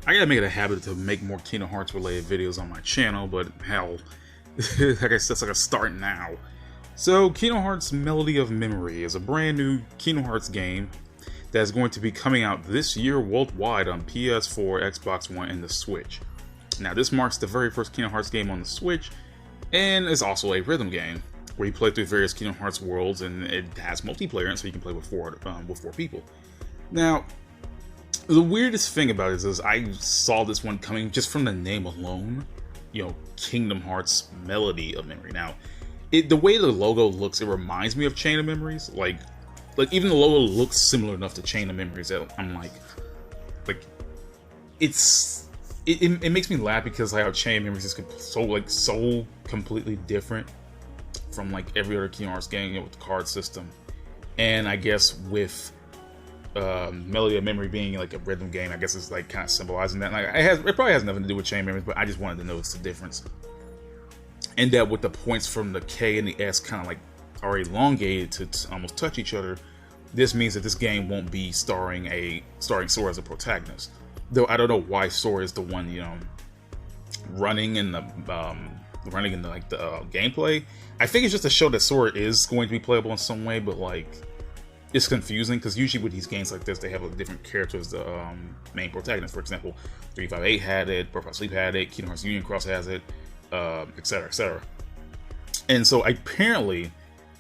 I gotta make it a habit to make more Kingdom Hearts related videos on my channel, but hell, I guess that's like a start now. So, Kingdom Hearts Melody of Memory is a brand new Kingdom Hearts game that is going to be coming out this year worldwide on PS4, Xbox One, and the Switch. Now, this marks the very first Kingdom Hearts game on the Switch, and is also a rhythm game where you play through various Kingdom Hearts worlds, and it has multiplayer, and so you can play with four people. Now, the weirdest thing about it is I saw this one coming just from the name alone. You know, Kingdom Hearts Melody of Memory. Now, the way the logo looks, it reminds me of Chain of Memories. Like even the logo looks similar enough to Chain of Memories that I'm like it makes me laugh because like how Chain of Memories is so completely different from like every other Kingdom Hearts game, you know, with the card system, and I guess with Melody of Memory being like a rhythm game, I guess it's like kind of symbolizing that. Like it probably has nothing to do with Chain of Memories, but I just wanted to notice the difference. And that with the points from the K and the S kind of like are elongated to almost touch each other, this means that this game won't be starring Sora as a protagonist. Though I don't know why Sora is the one, you know, running in the gameplay. I think it's just to show that Sora is going to be playable in some way, but like it's confusing because usually with these games like this, they have a different character as the main protagonist. For example, 358 had it, Birth by Sleep had it, Kingdom Hearts Union Cross has it, etc., etc. And so apparently,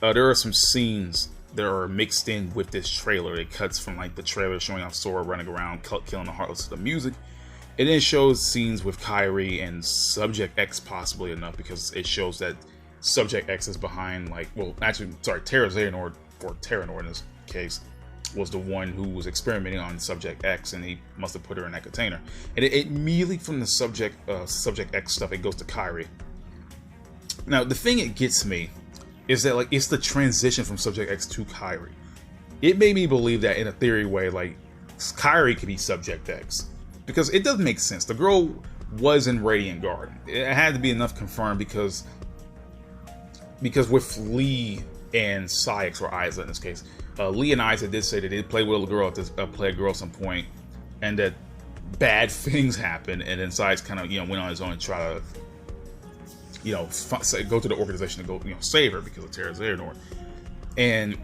there are some scenes that are mixed in with this trailer. It cuts from like the trailer showing off Sora running around, killing the Heartless to the music. And then it shows scenes with Kairi and Subject X, possibly enough, because it shows that Subject X is behind, like, well, actually, sorry, Terra Xehanort, or Terranor in this case, was the one who was experimenting on Subject X, and he must have put her in that container. And it immediately from the Subject X stuff, it goes to Kairi. Now, the thing it gets me is that, like, it's the transition from Subject X to Kairi. It made me believe that in a theory way, like, Kairi could be Subject X. Because it does make sense. The girl was in Radiant Garden. It had to be enough confirmed because with Lee and Saix, or Isa in this case, Lee and Isa did say that they played with a girl at some point, and that bad things happened, and then Saix kind of, you know, went on his own and try to, you know, go to the organization to go, you know, save her because of Terra Xehanort. And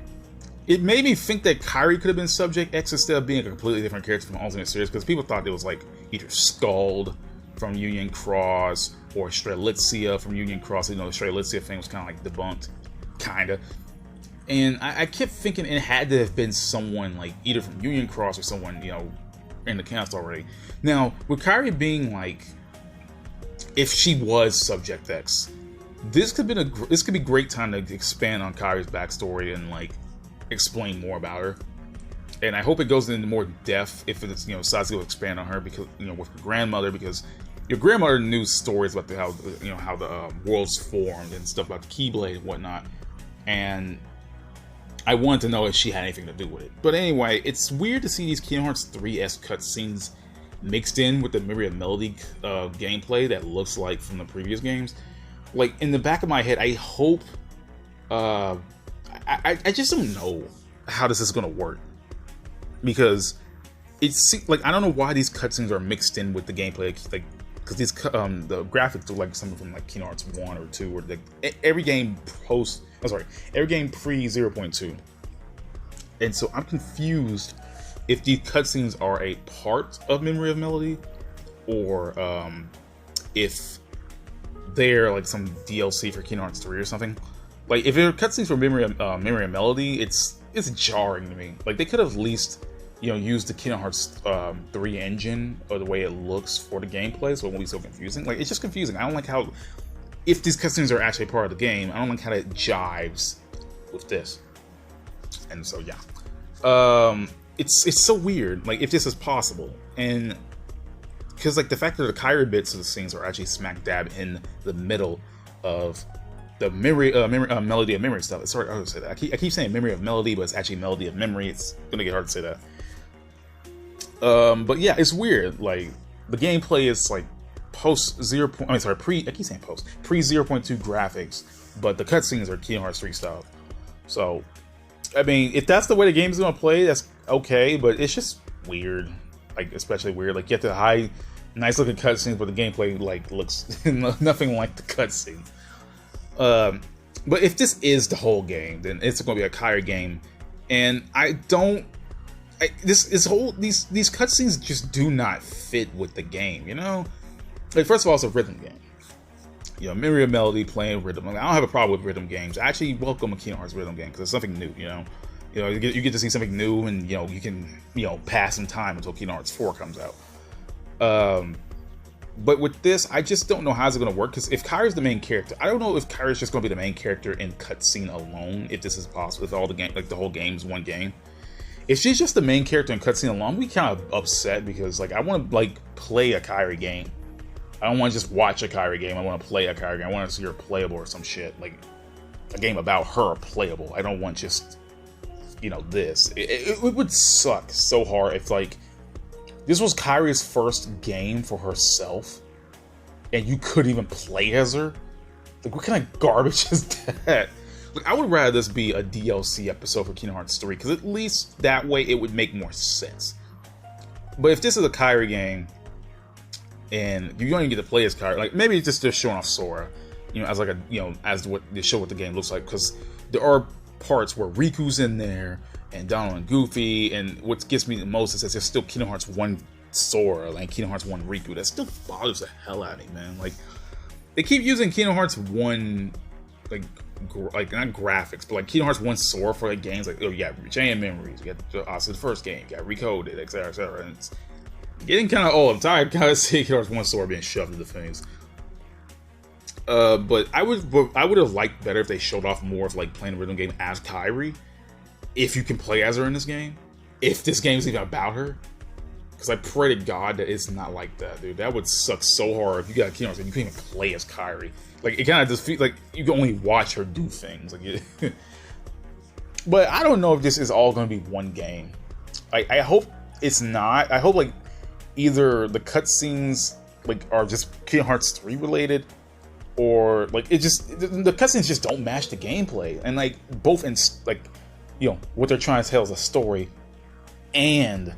it made me think that Kairi could have been Subject X instead of being a completely different character from Ultimate Series, because people thought it was like either Scald from Union Cross or Strelitzia from Union Cross. You know, the Strelitzia thing was kind of like debunked, kinda. And I kept thinking it had to have been someone like either from Union Cross or someone, you know, in the cast already. Now, with Kairi being like, if she was Subject X, this could be a great time to expand on Kairi's backstory and like explain more about her. And I hope it goes into more depth if it's, you know, decides to expand on her, because, you know, with her grandmother, because your grandmother knew stories about how the worlds formed and stuff about the Keyblade and whatnot, and I wanted to know if she had anything to do with it. But anyway, it's weird to see these Kingdom Hearts 3S cutscenes mixed in with the Memory of Melody gameplay that looks like from the previous games. Like, in the back of my head, I hope I just don't know how this is gonna work, because it's like, I don't know why these cutscenes are mixed in with the gameplay, like, because these the graphics look like something from like Kingdom Hearts 1 or 2, or like every game pre 0.2. And so I'm confused if these cutscenes are a part of Memory of Melody, or if they're like some DLC for Kingdom Hearts 3 or something. Like, if they're cutscenes for Memory of Melody, it's jarring to me. Like, they could have at least, you know, used the Kingdom Hearts 3 engine, or the way it looks for the gameplay, so it won't be so confusing. Like, it's just confusing. I don't like how, if these cutscenes are actually part of the game, I don't like how that jives with this. And so, yeah. It's so weird, like, if this is possible. And because, like, the fact that the Kairi bits of the scenes are actually smack dab in the middle of the Melody of Memory stuff. Sorry, I would say that. I keep saying Memory of Melody, but it's actually Melody of Memory. It's gonna get hard to say that. But yeah, it's weird. Like, the gameplay is like pre 0.2 graphics, but the cutscenes are Kingdom Hearts 3 style. So, I mean, if that's the way the game is gonna play, that's okay. But it's just weird. like especially weird. Like you have to hide nice looking cutscenes, but the gameplay like looks nothing like the cutscenes. But if this is the whole game, then it's going to be a Kairi game, and these cutscenes just do not fit with the game. You know, like first of all, it's a rhythm game. You know, memory of melody, playing rhythm. I don't have a problem with rhythm games. I actually welcome a Kingdom Hearts rhythm game because it's something new. You know, you get to see something new, and you know you can pass some time until Kingdom Hearts 4 comes out. But with this, I just don't know how's it going to work, because if Kairi's the main character, I don't know if Kairi's just going to be the main character in cutscene alone, if this is possible, if all the game, like the whole game's one game. If she's just the main character in cutscene alone, we kind of upset, because like I want to like play a Kairi game. I don't want to just watch a Kairi game. I want to play a Kairi game. I want to see her playable or some shit, like a game about her playable. I don't want just this. It would suck so hard if like this was Kairi's first game for herself, and you couldn't even play as her. Like, what kind of garbage is that? Like, I would rather this be a DLC episode for Kingdom Hearts 3, because at least that way it would make more sense. But if this is a Kairi game, and you don't even get to play as Kairi, like maybe it's just showing off Sora, as like as what they show what the game looks like, because there are parts where Riku's in there, and Donald and Goofy, and what gets me the most is that there's still Kingdom Hearts 1 Sora, like Kingdom Hearts 1 Riku. That still bothers the hell out of me, man. Like, they keep using Kingdom Hearts 1, like not graphics, but like Kingdom Hearts 1 Sora for like games, like, oh, you got Chain Memories, you got also the first game, you got Recoded, etc., etc., and it's getting kind of old. I'm tired kind of seeing Kingdom Hearts 1 Sora being shoved into things. But I would have liked better if they showed off more of like playing a rhythm game as Kairi, if you can play as her in this game, if this game is even about her. Because I pray to God that it's not like that, dude. That would suck so hard if you got Kingdom Hearts and you can't even play as Kairi. Like, it kind of just feels like you can only watch her do things. Like, but I don't know if this is all going to be one game. I hope it's not. I hope like either the cutscenes like are just Kingdom Hearts 3 related, or like the cutscenes just don't match the gameplay, and like both in like what they're trying to tell is a story and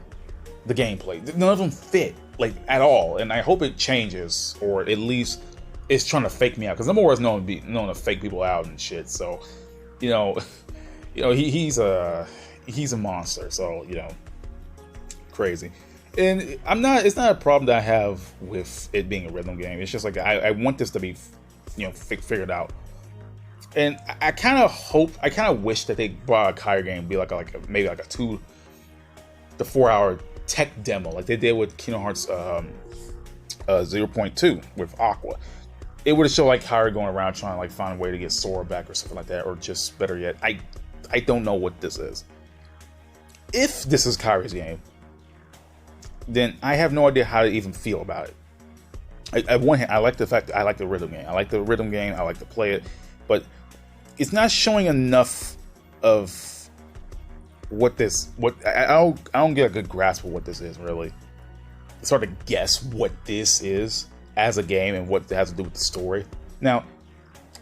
the gameplay. None of them fit like at all, and I hope it changes, or at least it's trying to fake me out, because Nomura is known to fake people out and shit. So he's a monster. So crazy. And it's not a problem that I have with it being a rhythm game. It's just like I want this to be figured out. And I kind of wish that they brought a Kairi game, be maybe like a 2 to 4 hour tech demo, like they did with Kingdom Hearts 0.2 with Aqua. It would have shown like Kairi going around trying to like find a way to get Sora back or something like that, or just better yet, I don't know what this is. If this is Kairi's game, then I have no idea how to even feel about it. On one hand, I like the fact that I like the rhythm game. I like the rhythm game. I like to play it, but it's not showing enough of I don't get a good grasp of what this is, really. It's hard to guess what this is as a game and what it has to do with the story. Now,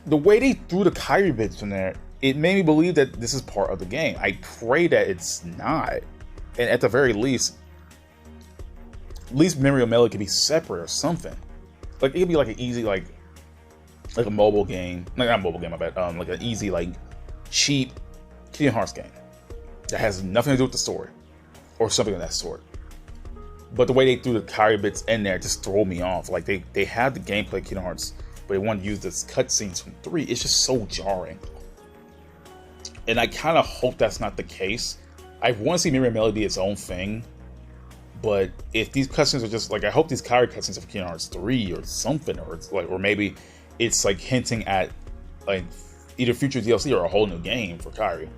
the way they threw the Kairi bits in there, it made me believe that this is part of the game. I pray that it's not, and at the very least Memory of Melody could be separate or something. Like, it could be like an easy like a mobile game, like not a mobile game, I bet, like an easy like cheap Kingdom Hearts game that has nothing to do with the story or something of that sort. But the way they threw the Kairi bits in there just threw me off. Like, they had the gameplay of Kingdom Hearts, but they wanted to use this cutscenes from 3. It's just so jarring. And I kind of hope that's not the case. I want to see Memory of Melody be its own thing. But if these cutscenes are just like, I hope these Kairi cutscenes are for Kingdom Hearts 3 or something, or it's like, or maybe it's like hinting at like either future DLC or a whole new game for Kairi.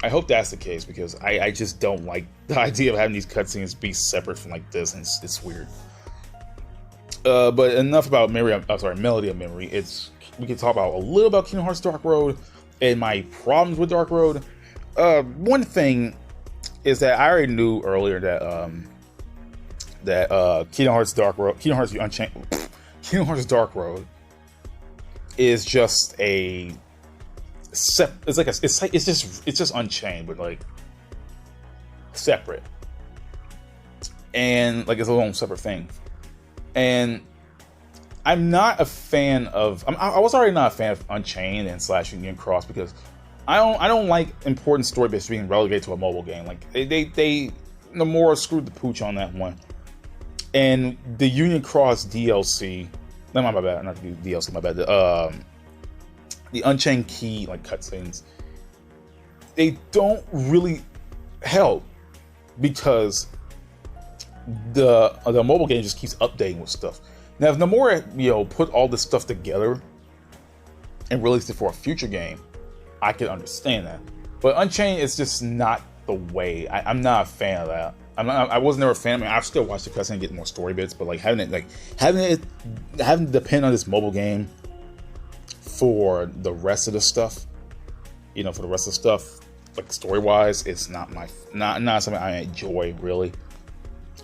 I hope that's the case, because I just don't like the idea of having these cutscenes be separate from like this, and it's weird. But enough about Melody of Memory. We can talk about a little about Kingdom Hearts Dark Road and my problems with Dark Road. One thing is that I already knew earlier that Kingdom Hearts Dark Road, Kingdom Hearts Unchained, Kingdom Hearts Dark Road is just a it's just Unchained, but like separate. and like it's a own separate thing. And I'm not a fan of. I was already not a fan of Unchained and / Union Cross because I don't like important story bits being relegated to a mobile game. Like they Nomura screwed the pooch on that one. And the Union Cross DLC, no, my bad, not the DLC, my bad. The Unchained Key like cutscenes, they don't really help because the mobile game just keeps updating with stuff. Now, if Nomura, put all this stuff together and released it for a future game, I can understand that. But Unchained is just not the way. I'm not a fan of that. I was never a fan. I mean, I've still watched the cutscene and get more story bits, but like having it depend on this mobile game for the rest of the stuff, like story wise, it's not something I enjoy really.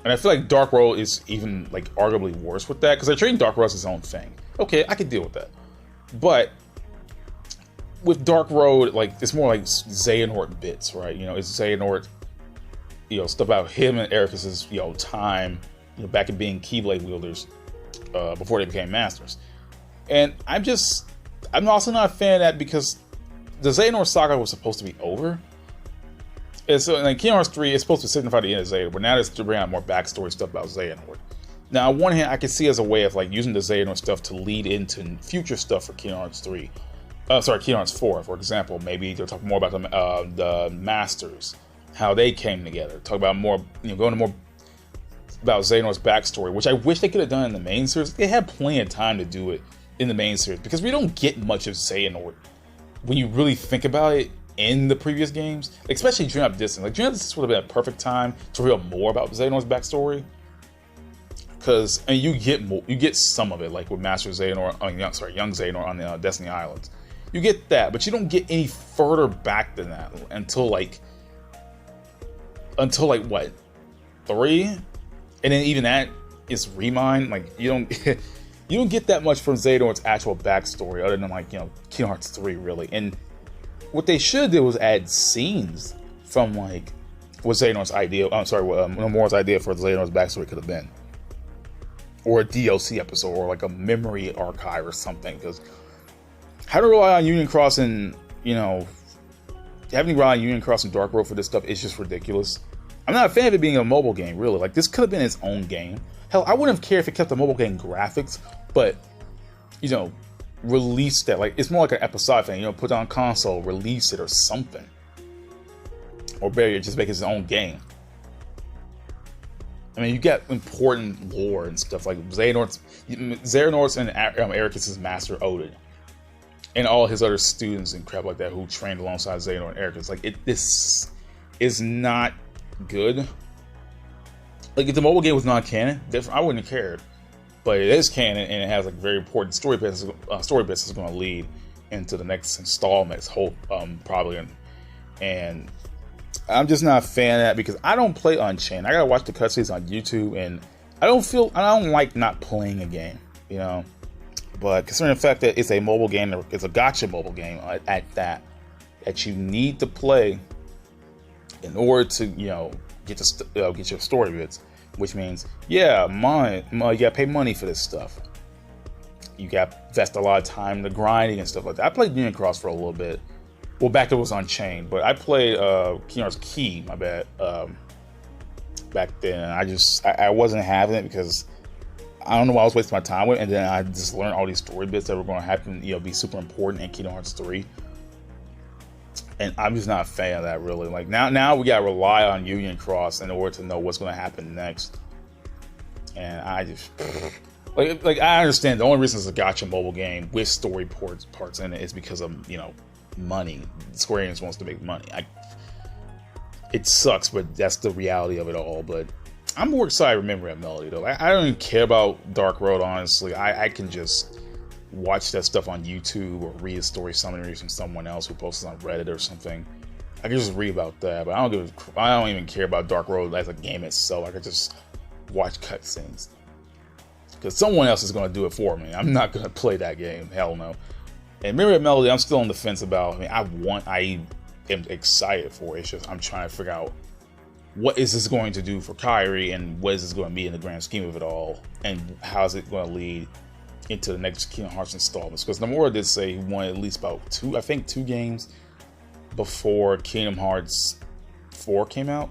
And I feel like Dark Road is even like arguably worse with that because they're treating Dark Road as its own thing. Okay, I could deal with that, but with Dark Road, like it's more like Xehanort bits, right? It's Xehanort, stuff about him and Ericus's, time, back in being Keyblade wielders before they became masters. And I'm also not a fan of that because the Xehanort saga was supposed to be over. And so, like, Kingdom Hearts 3 is supposed to signify the end of Xehanort, but now it's to bring out more backstory stuff about Xehanort. Now, on one hand, I can see as a way of like using the Xehanort stuff to lead into future stuff for Kingdom Hearts 3. Kingdom Hearts 4, for example. Maybe they'll talk more about the Masters, how they came together. Talk about more, going to more about Xehanort's backstory, which I wish they could have done in the main series. They had plenty of time to do it in the main series because we don't get much of Xehanort when you really think about it in the previous games, especially Dream Up Distance. Like, Dream Up Distance would have been a perfect time to reveal more about Xehanort's backstory. Because, you get some of it, like with Master Xehanort, Young Xehanort on the Destiny Islands. You get that, but you don't get any further back than that until what, 3? And then even that is Remind. Like, you don't get that much from Xehanort's actual backstory other than like, Kingdom Hearts 3 really. And what they should do was add scenes from like what Xehanort's idea. Nomura's idea for Xehanort's backstory could have been, or a DLC episode, or like a memory archive or something. Because how to rely on Union Cross and having to rely on Union Cross and Dark Road for this stuff is just ridiculous. I'm not a fan of it being a mobile game, really. Like, this could have been its own game. Hell, I wouldn't have cared if it kept the mobile game graphics, but release that. Like, it's more like an episodic thing. Put it on console, release it or something. Or better yet, just make it its own game. I mean, you got important lore and stuff like Xehanort's and Ericus's master Odin, and all his other students and crap like that who trained alongside Xehanort and Ericus. Like, this is not good. Like, if the mobile game was non-canon, I wouldn't have cared. But it is canon, and it has like very important story bits that's going to lead into the next installments, probably. And I'm just not a fan of that because I don't play Unchained. I gotta watch the cutscenes on YouTube, and I don't like not playing a game, But considering the fact that it's a mobile game, it's a gacha mobile game at that you need to play in order to get your story bits. Which means, you gotta pay money for this stuff. You gotta invest a lot of time in the grinding and stuff like that. I played Union Cross for a little bit. Well, back then it was Unchained, but I played Kingdom Hearts Key, my bad, back then. And I wasn't having it because I don't know why I was wasting my time with it. And then I just learned all these story bits that were going to happen, be super important in Kingdom Hearts 3. And I'm just not a fan of that, really. Like, now we gotta rely on Union Cross in order to know what's gonna happen next. And I just like I understand the only reason it's a gacha mobile game with story parts in it is because of money. Square Enix wants to make money. It sucks, but that's the reality of it all. But I'm more excited to remember that melody though. I don't even care about Dark Road, honestly. I can just watch that stuff on YouTube or read a story summaries from someone else who posts it on Reddit or something. I can just read about that, but I don't even care about Dark Road as a game itself. I could just watch cutscenes because someone else is going to do it for me. I'm not going to play that game. Hell no. And Myriad Melody, I'm still on the fence about. I am excited for it. It's just I'm trying to figure out what is this going to do for Kairi, and what is this going to be in the grand scheme of it all, and how is it going to lead into the next Kingdom Hearts installments? Because Nomura did say he wanted at least about two games before Kingdom Hearts 4 came out,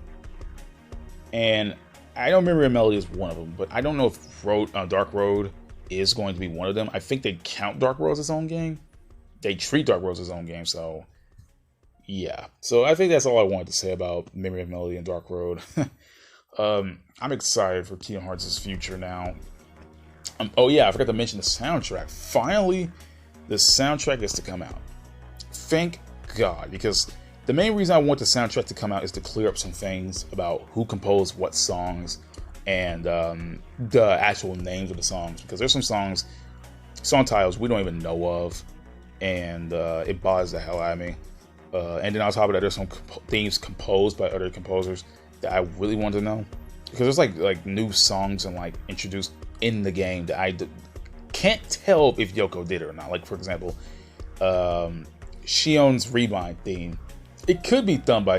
and I know Memory of Melody is one of them, but I don't know if Dark Road is going to be one of them. I think they count Dark Road as its own game. They treat Dark Road as its own game, so yeah. So I think that's all I wanted to say about Memory of Melody and Dark Road. I'm excited for Kingdom Hearts' future now. Oh yeah, I forgot to mention the soundtrack. Finally, the soundtrack is to come out. Thank God, because the main reason I want the soundtrack to come out is to clear up some things about who composed what songs and the actual names of the songs. Because there's some song titles we don't even know of, and it bothers the hell out of me. And then on top of that, there's some themes composed by other composers that I really want to know. Because there's like new songs and like introduced in the game that I can't tell if Yoko did it or not. Like, for example, Shion's Rebind theme. It could be done by,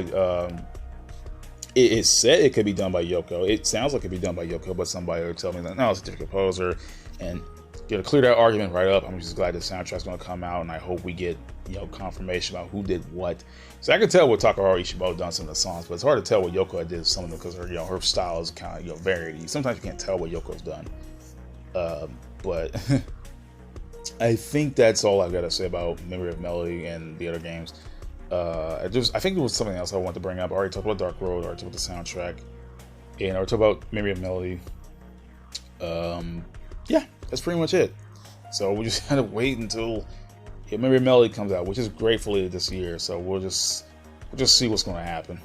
it said it could be done by Yoko. It sounds like it could be done by Yoko, but somebody will tell me that, no, it's a different composer. And to clear that argument right up, I'm just glad the soundtrack's going to come out, and I hope we get, confirmation about who did what. So I can tell what Takahiro Ishimoto done some of the songs, but it's hard to tell what Yoko did some of them because her, her style is kind of, varied. Sometimes you can't tell what Yoko's done. But I think that's all I've got to say about Memory of Melody and the other games. I think there was something else I wanted to bring up. I already talked about Dark Road, I already talked about the soundtrack, and I already talked about Memory of Melody. Yeah, that's pretty much it. So we just gotta wait until Memory of Melody comes out, which is gratefully this year. So we'll just see what's going to happen.